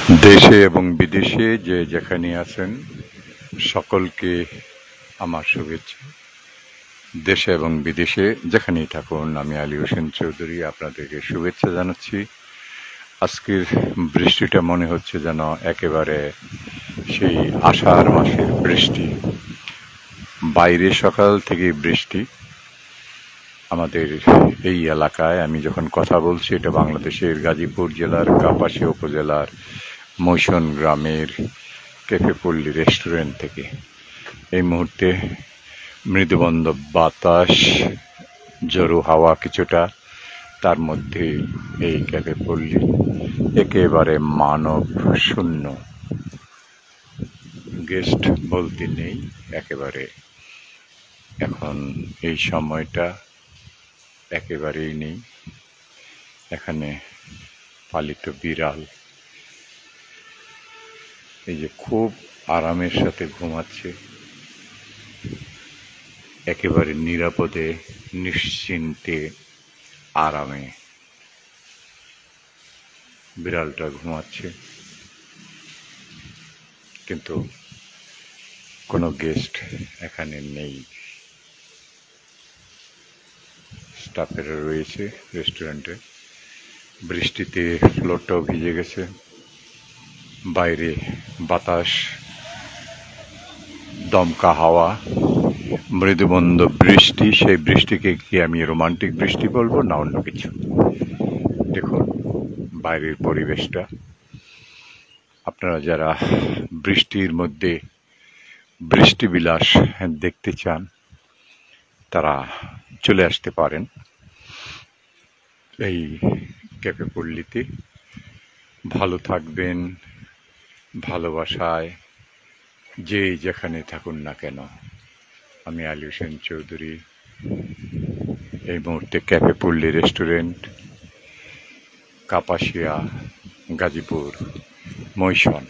দেশে এবং বিদেশে যে যেখানে আছেন সকলকে আমার শুভেচ্ছা। দেশে এবং বিদেশে যেখানেই থাকুন, আমি আলী হোসেন চৌধুরী আপনাদেরকে শুভেচ্ছা জানাচ্ছি। আজকের বৃষ্টিটা মনে হচ্ছে যেন একেবারে সেই আষাঢ় মাসের বৃষ্টি। বাইরে সকাল থেকে বৃষ্টি। আমাদের এই এলাকায় আমি যখন কথা বলছি, এটা বাংলাদেশের গাজীপুর জেলার কাপাসিয়া উপজেলার মৈশন গ্রামের ক্যাফেপল্লী রেস্টুরেন্ট থেকে। এই মুহূর্তে মৃদুমন্দ বাতাস, জোরো হাওয়া কিছুটা, তার মধ্যে এই ক্যাফেপল্লী একেবারে মানব শূন্য। গেস্ট বলতে নেই একেবারে। এখন এই সময়টা একেবারেই নেই। এখানে পালিত বিড়াল এই যে খুব আরামের সাথে ঘুমাচ্ছে, একেবারে নিরাপদে, নিশ্চিন্তে, আরামে বিড়ালটা ঘুমাচ্ছে। কিন্তু কোনো গেস্ট এখানে নেই। স্টাফেরা রয়েছে রেস্টুরেন্টে। বৃষ্টিতে ফ্লোরটাও ভিজে গেছে। বাইরে বাতাস, দমকা হাওয়া, মৃদুমন্দ বৃষ্টি। সেই বৃষ্টিকে কি আমি রোমান্টিক বৃষ্টি বলবো না অন্য কিছু? দেখুন বাইরের পরিবেশটা। আপনারা যারা বৃষ্টির মধ্যে বৃষ্টিবিলাস দেখতে চান, তারা চলে আসতে পারেন এই ক্যাফেপল্লীতে। ভালো থাকবেন, ভালোবাসায় যে যেখানে থাকুন না কেন। আমি আলী হোসেন চৌধুরী, এই মুহূর্তে ক্যাফেপল্লী রেস্টুরেন্ট, কাপাসিয়া, গাজীপুর, মৈশন।